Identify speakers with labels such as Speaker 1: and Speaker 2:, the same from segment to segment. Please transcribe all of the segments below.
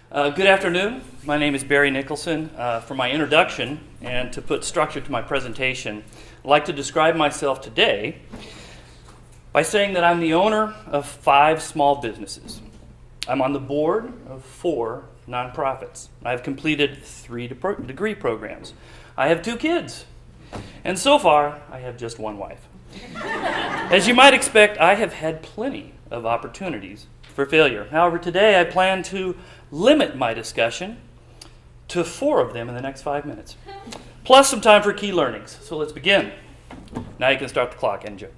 Speaker 1: Good afternoon. My name is Barry Nicholson. For my introduction and to put structure to my presentation, I'd like to describe myself today by saying that I'm the owner of 5 small businesses. I'm on the board of 4 nonprofits. I've completed 3 degree programs. I have 2 kids. And so far, I have just 1 wife. As you might expect, I have had plenty of opportunities for failure. However, today I plan to limit my discussion to 4 of them in the next 5 minutes, plus some time for key learnings. So let's begin. Now you can start the clock, Andrew.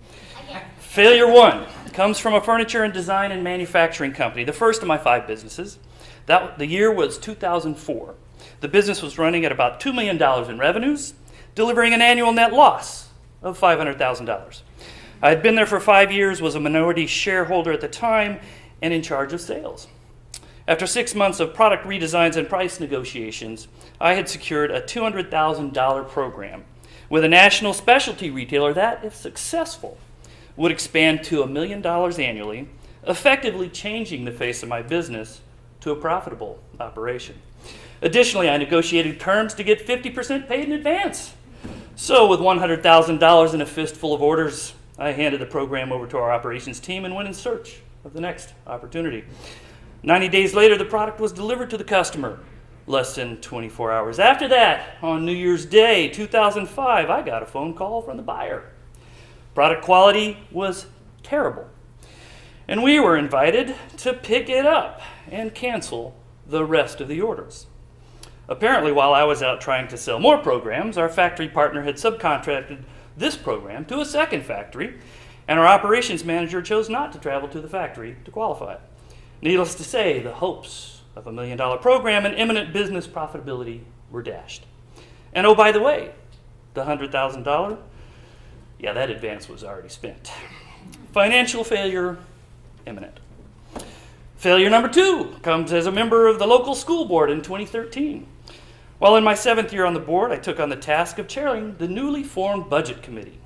Speaker 1: Failure 1 comes from a furniture and design and manufacturing company, the first of my 5 businesses. The year was 2004. The business was running at about $2 million in revenues, delivering an annual net loss of $500,000. I had been there for 5 years, was a minority shareholder at the time, and in charge of sales. After 6 months of product redesigns and price negotiations, I had secured a $200,000 program with a national specialty retailer that, if successful, would expand to $1 million annually, effectively changing the face of my business to a profitable operation. Additionally, I negotiated terms to get 50% paid in advance. So with $100,000 and a fistful of orders, I handed the program over to our operations team and went in search of the next opportunity. 90 days later, the product was delivered to the customer. Less than 24 hours after that, on New Year's Day, 2005, I got a phone call from the buyer. Product quality was terrible, and we were invited to pick it up and cancel the rest of the orders. Apparently, while I was out trying to sell more programs, our factory partner had subcontracted this program to a second factory, and our operations manager chose not to travel to the factory to qualify it. Needless to say, the hopes of $1 million program and imminent business profitability were dashed. And oh, by the way, the $100,000, that advance was already spent. Financial failure imminent. Failure number 2 comes as a member of the local school board in 2013. While in my 7th year on the board, I took on the task of chairing the newly formed budget committee.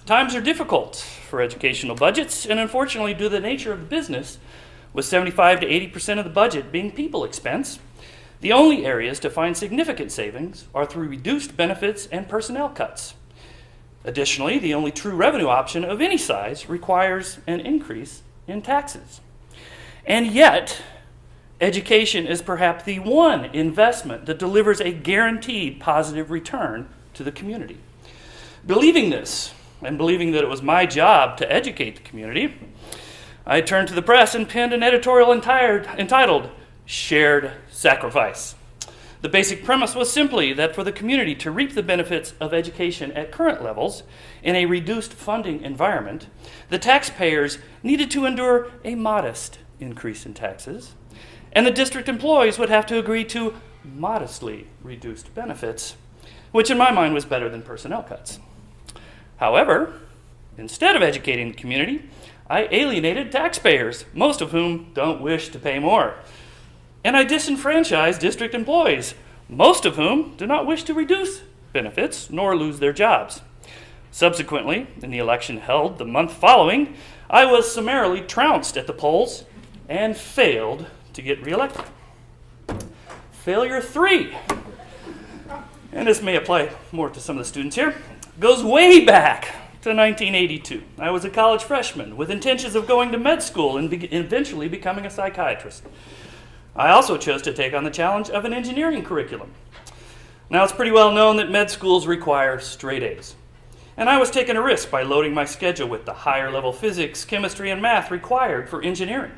Speaker 1: Times are difficult for educational budgets, and unfortunately, due to the nature of the business, with 75 to 80% of the budget being people expense, the only areas to find significant savings are through reduced benefits and personnel cuts. Additionally, the only true revenue option of any size requires an increase in taxes. And yet, education is perhaps the one investment that delivers a guaranteed positive return to the community. Believing this, and believing that it was my job to educate the community, I turned to the press and penned an editorial entitled Shared Sacrifice. The basic premise was simply that for the community to reap the benefits of education at current levels in a reduced funding environment, the taxpayers needed to endure a modest increase in taxes, and the district employees would have to agree to modestly reduced benefits, which in my mind was better than personnel cuts. However, instead of educating the community, I alienated taxpayers, most of whom don't wish to pay more. And I disenfranchised district employees, most of whom do not wish to reduce benefits nor lose their jobs. Subsequently, in the election held the month following, I was summarily trounced at the polls and failed to get reelected. Failure 3, and this may apply more to some of the students here, goes way back to 1982. I was a college freshman with intentions of going to med school and eventually becoming a psychiatrist. I also chose to take on the challenge of an engineering curriculum. Now, it's pretty well known that med schools require straight A's, and I was taking a risk by loading my schedule with the higher level physics, chemistry, and math required for engineering.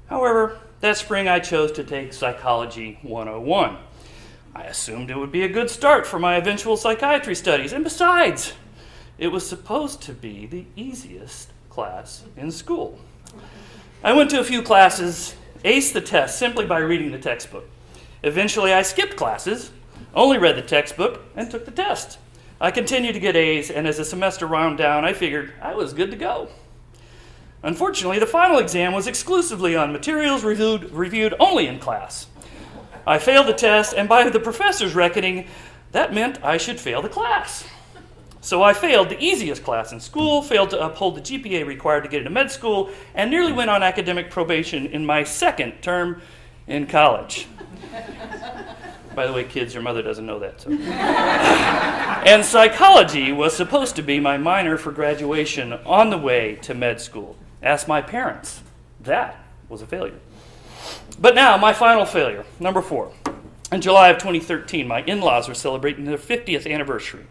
Speaker 1: However, that spring I chose to take Psychology 101. I assumed it would be a good start for my eventual psychiatry studies, and besides, it was supposed to be the easiest class in school. I went to a few classes, aced the test simply by reading the textbook. Eventually, I skipped classes, only read the textbook, and took the test. I continued to get A's, and as the semester wound down, I figured I was good to go. Unfortunately, the final exam was exclusively on materials reviewed only in class. I failed the test, and by the professor's reckoning, that meant I should fail the class. So I failed the easiest class in school, failed to uphold the GPA required to get into med school, and nearly went on academic probation in my second term in college. By the way, kids, your mother doesn't know that. So. And psychology was supposed to be my minor for graduation on the way to med school. Ask my parents. That was a failure. But now, my final failure, number 4. In July of 2013, my in-laws were celebrating their 50th anniversary.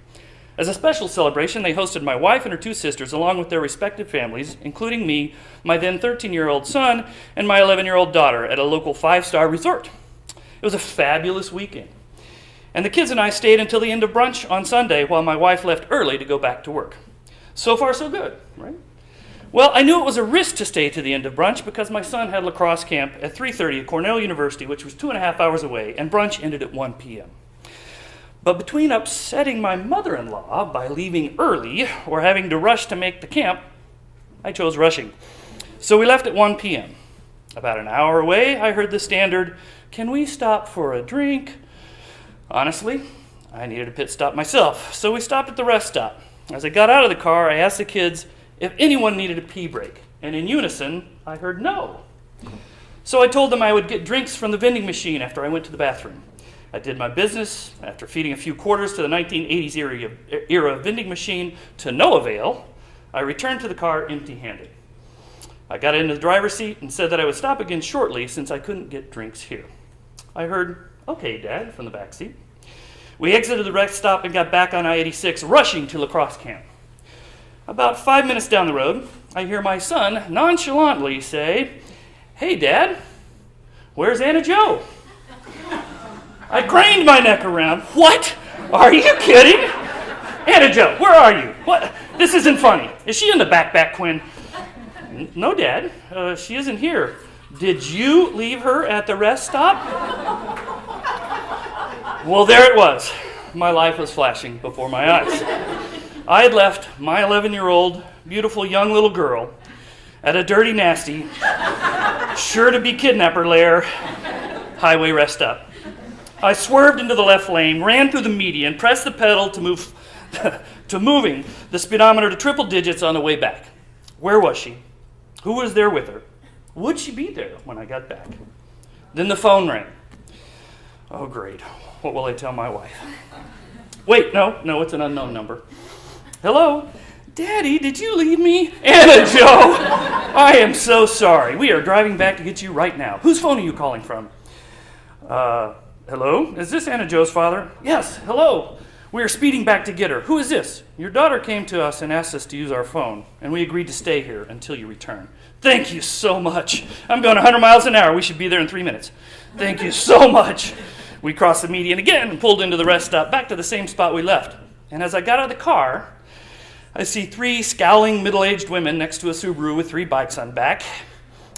Speaker 1: As a special celebration, they hosted my wife and her 2 sisters, along with their respective families, including me, my then 13-year-old son, and my 11-year-old daughter at a local 5-star resort. It was a fabulous weekend. And the kids and I stayed until the end of brunch on Sunday while my wife left early to go back to work. So far, so good, right? Well, I knew it was a risk to stay to the end of brunch because my son had lacrosse camp at 3:30 at Cornell University, which was 2.5 hours away, and brunch ended at 1 p.m. But between upsetting my mother-in-law by leaving early or having to rush to make the camp, I chose rushing. So we left at 1 p.m. About an hour away, I heard the standard, "Can we stop for a drink?" Honestly, I needed a pit stop myself, so we stopped at the rest stop. As I got out of the car, I asked the kids if anyone needed a pee break, and in unison, I heard no. So I told them I would get drinks from the vending machine after I went to the bathroom. I did my business. After feeding a few quarters to the 1980s era vending machine to no avail, I returned to the car empty-handed. I got into the driver's seat and said that I would stop again shortly since I couldn't get drinks here. I heard, "Okay, Dad," from the back seat. We exited the rest stop and got back on I-86, rushing to lacrosse camp. About 5 minutes down the road, I hear my son nonchalantly say, "Hey, Dad, where's Anna Jo?" I craned my neck around. "What? Are you kidding? Anna Jo, where are you? What? This isn't funny. Is she in the back, Quinn?" "No, Dad, she isn't here." "Did you leave her at the rest stop?" Well, there it was. My life was flashing before my eyes. I had left my 11-year-old, beautiful young little girl at a dirty, nasty, sure-to-be-kidnapper lair highway rest stop. I swerved into the left lane, ran through the median, pressed the pedal to moving the speedometer to triple digits on the way back. Where was she? Who was there with her? Would she be there when I got back? Then the phone rang. Oh, great. What will I tell my wife? Wait, no, it's an unknown number. "Hello? Daddy, did you leave me?" "Anna Jo, I am so sorry. We are driving back to get you right now. Whose phone are you calling from?" Hello? Is this Anna Jo's father?" "Yes, hello. We are speeding back to get her. Who is this?" "Your daughter came to us and asked us to use our phone, and we agreed to stay here until you return." "Thank you so much. I'm going 100 miles an hour. We should be there in 3 minutes." "Thank you so much." We crossed the median again and pulled into the rest stop, back to the same spot we left. And as I got out of the car, I see 3 scowling middle-aged women next to a Subaru with 3 bikes on back,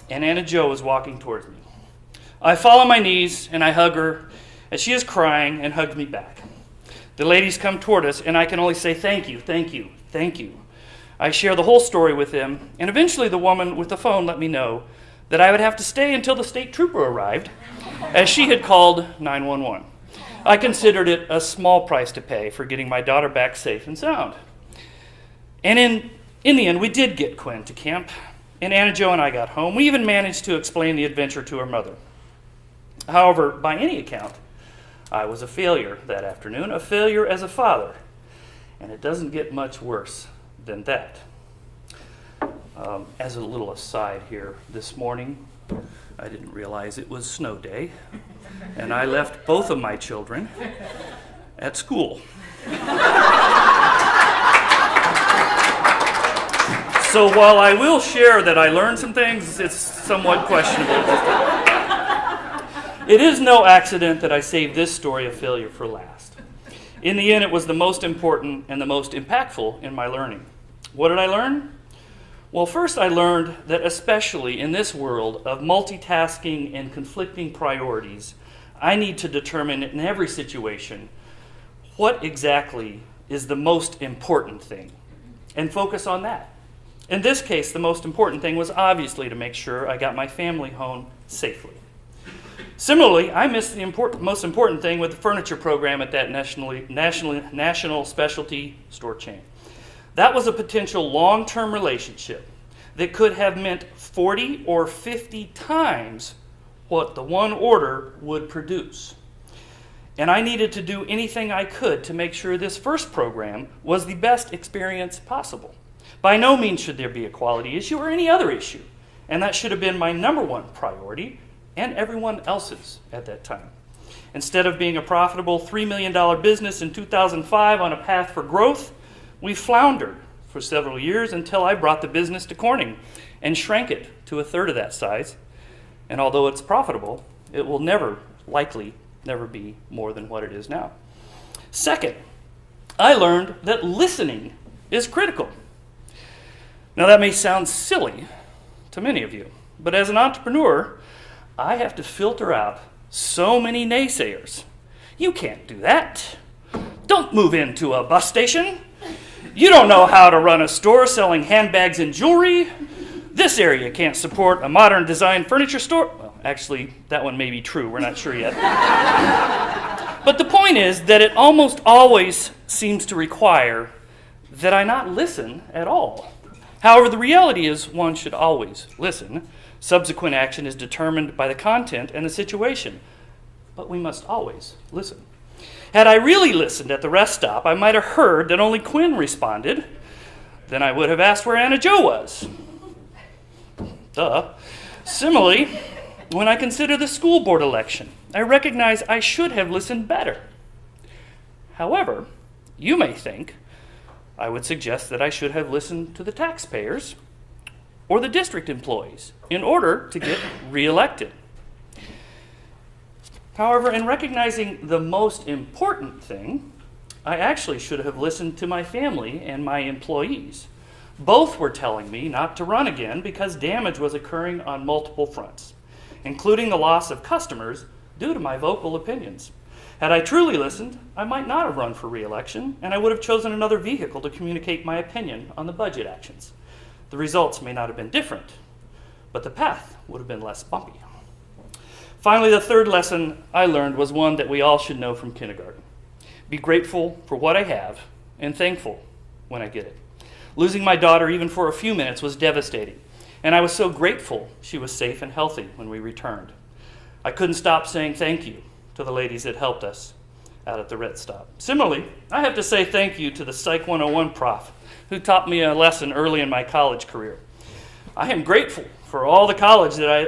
Speaker 1: and Anna Jo is walking towards me. I fall on my knees and I hug her as she is crying and hugs me back. The ladies come toward us, and I can only say, "Thank you, thank you, thank you." I share the whole story with them, and eventually the woman with the phone let me know that I would have to stay until the state trooper arrived, as she had called 911. I considered it a small price to pay for getting my daughter back safe and sound. And in the end, we did get Quinn to camp, and Anna Jo and I got home. We even managed to explain the adventure to her mother. However, by any account, I was a failure that afternoon, a failure as a father, and it doesn't get much worse than that. As a little aside here, this morning, I didn't realize it was snow day, and I left both of my children at school. So while I will share that I learned some things, it's somewhat questionable. It is no accident that I saved this story of failure for last. In the end, it was the most important and the most impactful in my learning. What did I learn? Well, first I learned that especially in this world of multitasking and conflicting priorities, I need to determine in every situation what exactly is the most important thing and focus on that. In this case, the most important thing was obviously to make sure I got my family home safely. Similarly, I missed the most important thing with the furniture program at that national specialty store chain. That was a potential long-term relationship that could have meant 40 or 50 times what the one order would produce. And I needed to do anything I could to make sure this first program was the best experience possible. By no means should there be a quality issue or any other issue, and that should have been my number one priority and everyone else's at that time. Instead of being a profitable $3 million business in 2005 on a path for growth, we floundered for several years until I brought the business to Corning and shrank it to a third of that size. And although it's profitable, it will likely never be more than what it is now. Second, I learned that listening is critical. Now that may sound silly to many of you, but as an entrepreneur, I have to filter out so many naysayers. You can't do that. Don't move into a bus station. You don't know how to run a store selling handbags and jewelry. This area can't support a modern design furniture store. Well, actually, that one may be true. We're not sure yet. But the point is that it almost always seems to require that I not listen at all. However, the reality is one should always listen. Subsequent action is determined by the content and the situation. But we must always listen. Had I really listened at the rest stop, I might have heard that only Quinn responded. Then I would have asked where Anna Jo was. Duh. Similarly, when I consider the school board election, I recognize I should have listened better. However, you may think I would suggest that I should have listened to the taxpayers or the district employees in order to get reelected. However, in recognizing the most important thing, I actually should have listened to my family and my employees. Both were telling me not to run again because damage was occurring on multiple fronts, including the loss of customers due to my vocal opinions. Had I truly listened, I might not have run for re-election, and I would have chosen another vehicle to communicate my opinion on the budget actions. The results may not have been different, but the path would have been less bumpy. Finally, the third lesson I learned was one that we all should know from kindergarten. Be grateful for what I have and thankful when I get it. Losing my daughter even for a few minutes was devastating, and I was so grateful she was safe and healthy when we returned. I couldn't stop saying thank you to the ladies that helped us out at the Red Stop. Similarly, I have to say thank you to the Psych 101 prof who taught me a lesson early in my college career. I am grateful for all the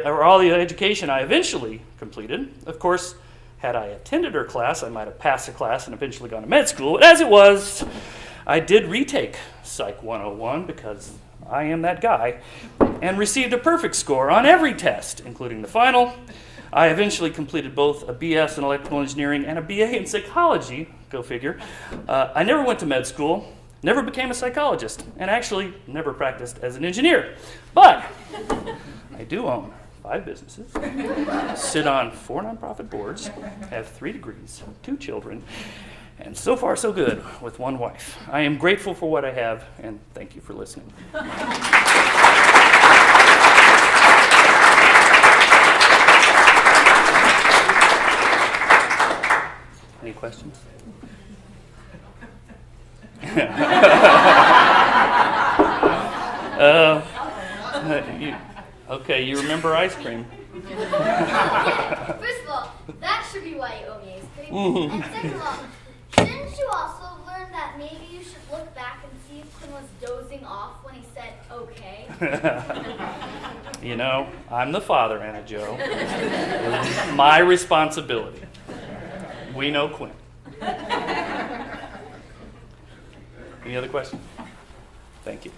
Speaker 1: all the education I eventually completed. Of course, had I attended her class, I might have passed the class and eventually gone to med school. But as it was, I did retake Psych 101 because I am that guy and received a perfect score on every test, including the final. I eventually completed both a BS in electrical engineering and a BA in psychology, go figure. I never went to med school, never became a psychologist, and actually never practiced as an engineer. But I do own 5 businesses, sit on 4 nonprofit boards, have 3 degrees, 2 children, and so far so good with 1 wife. I am grateful for what I have, and thank you for listening. Any questions? You remember ice cream.
Speaker 2: First of all, that should be why you owe me ice cream. And second of all, didn't you also learn that maybe you should look back and see if Quinn was dozing off when he said okay?
Speaker 1: You know, I'm the father, Anna Jo. It's my responsibility. We know Quinn. Any other questions? Thank you.